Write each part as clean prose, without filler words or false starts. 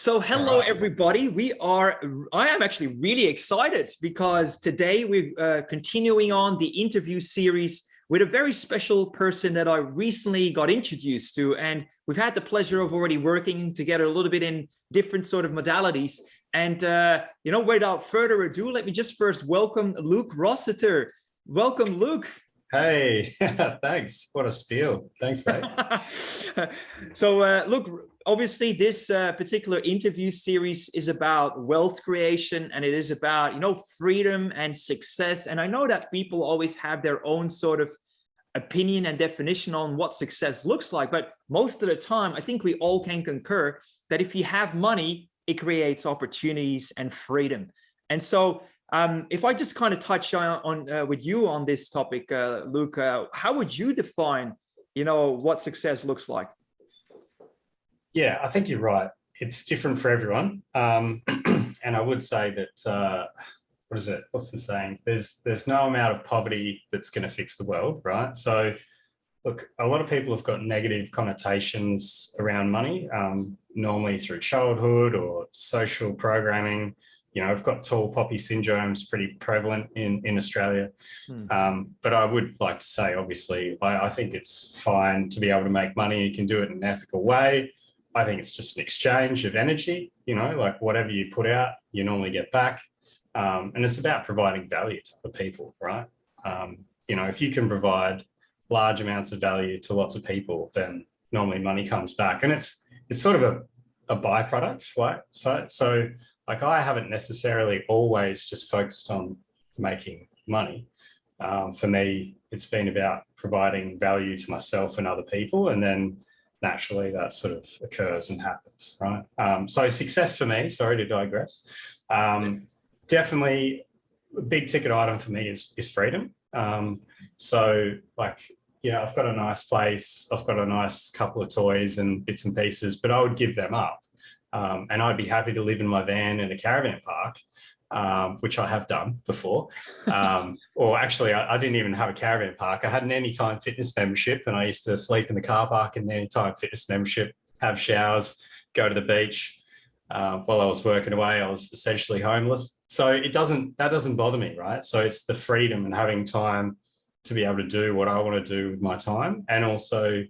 All Hello right. everybody. I am actually really excited because today we're continuing on the interview series with a very special person that I recently got introduced to. And we've had the pleasure of already working together a little bit in different sort of modalities. And, without further ado, let me just first welcome Luke Rossiter. Welcome, Luke. Hey, thanks. What a spiel. Thanks, mate. Look, obviously this particular interview series is about wealth creation, and it is about, freedom and success. And I know that people always have their own sort of opinion and definition on what success looks like. But most of the time, I think we all can concur that if you have money, it creates opportunities and freedom. And so if I just kind of touch on with you on this topic, Luke, how would you define, what success looks like? Yeah, I think you're right. It's different for everyone. And I would say that, what is it? What's the saying? There's no amount of poverty that's going to fix the world, right? So, look, a lot of people have got negative connotations around money, normally through childhood or social programming. I've got tall poppy syndrome's pretty prevalent in Australia. But I would like to say, obviously, I think it's fine to be able to make money. You can do it in an ethical way. I think it's just an exchange of energy, like whatever you put out, you normally get back. And it's about providing value to other people, right? If you can provide large amounts of value to lots of people, then normally money comes back. And it's sort of a byproduct, right? So like I haven't necessarily always just focused on making money. For me, it's been about providing value to myself and other people. And then naturally that sort of occurs and happens, right? So success for me, sorry to digress, definitely a big ticket item for me is freedom. So like, yeah, I've got a nice place, I've got a nice couple of toys and bits and pieces, but I would give them up. And I'd be happy to live in my van in a caravan park, which I have done before. Or actually, I didn't even have a caravan park. I had an Anytime Fitness membership, and I used to sleep in the car park in the Anytime Fitness membership, have showers, go to the beach. While I was working away, I was essentially homeless. So that doesn't bother me, right? So it's the freedom and having time to be able to do what I want to do with my time. And also,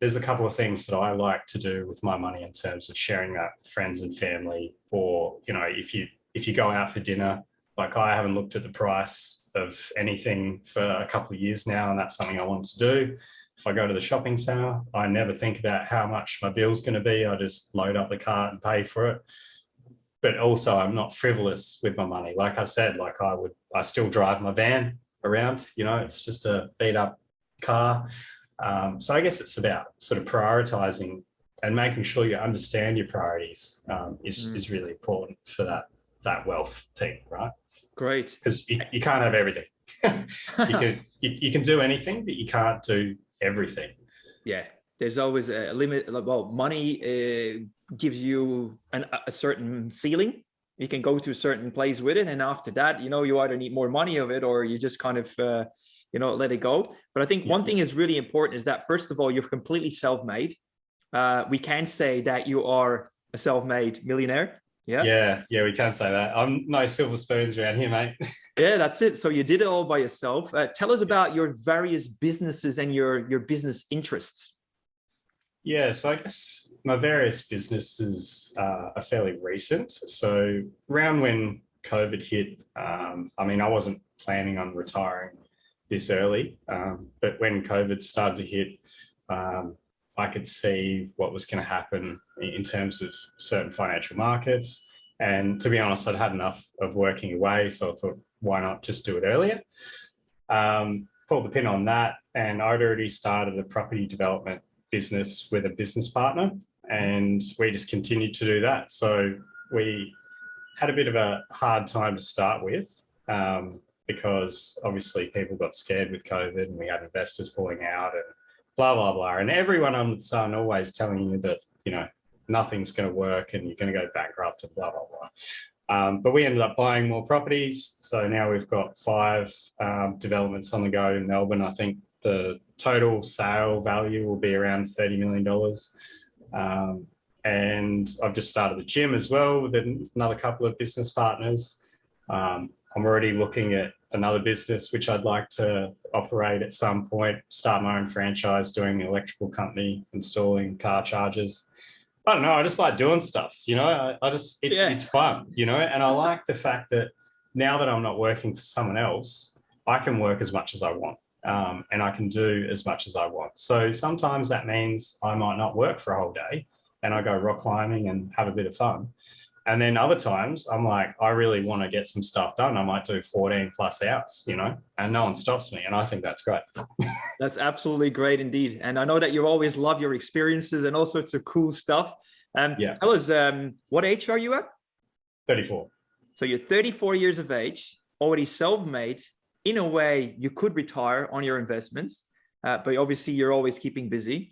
there's a couple of things that I like to do with my money in terms of sharing that with friends and family, or, if you go out for dinner, like I haven't looked at the price of anything for a couple of years now, and that's something I want to do. If I go to the shopping center, I never think about how much my bill's going to be. I just load up the cart and pay for it. But also I'm not frivolous with my money. Like I said, I still drive my van around, it's just a beat up car. So I guess it's about sort of prioritizing and making sure you understand your priorities is really important for that wealth thing, right? Great. Because you can't have everything. you can do anything, but you can't do everything. Yeah, there's always a limit. Well, money gives you a certain ceiling. You can go to a certain place with it, and after that, you either need more money of it, or you just kind of let it go. But I think one thing is really important is that, first of all, you're completely self-made. We can say that you are a self-made millionaire. Yeah, we can say that. I'm no silver spoons around here, mate. Yeah, that's it. So you did it all by yourself. Tell us about your various businesses and your business interests. Yeah, so I guess my various businesses are fairly recent. So around when COVID hit, I wasn't planning on retiring this early, but when COVID started to hit, I could see what was going to happen in terms of certain financial markets. And to be honest, I'd had enough of working away, so I thought, why not just do it earlier? Pulled the pin on that, and I'd already started a property development business with a business partner, and we just continued to do that. So we had a bit of a hard time to start with, because obviously people got scared with COVID, and we had investors pulling out and blah, blah, blah. And everyone on the sun always telling you that, nothing's going to work and you're going to go bankrupt and blah, blah, blah. But we ended up buying more properties. So now we've got 5 developments on the go in Melbourne. I think the total sale value will be around $30 million. and I've just started the gym as well with another couple of business partners. I'm already looking at another business which I'd like to operate at some point, start my own franchise, doing an electrical company, installing car chargers. I don't know. I just like doing stuff, you know, it's fun, you know, and I like the fact that now that I'm not working for someone else, I can work as much as I want. And I can do as much as I want. So sometimes that means I might not work for a whole day and I go rock climbing and have a bit of fun. And then other times I'm like, I really want to get some stuff done. I might do 14 plus hours, you know, and no one stops me. And I think that's great. That's absolutely great indeed. And I know that you always love your experiences and all sorts of cool stuff. Tell us, what age are you at? 34. So you're 34 years of age, already self-made. In a way, you could retire on your investments, but obviously you're always keeping busy.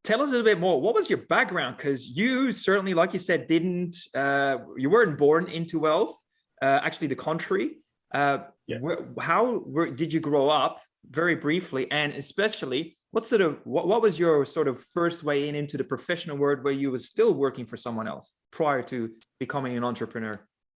Tell us a little bit more. What was your background? Because you certainly, like you said, you weren't born into wealth. Actually, the contrary. How did you grow up? Very briefly, and especially, what was your sort of first way into the professional world where you were still working for someone else prior to becoming an entrepreneur?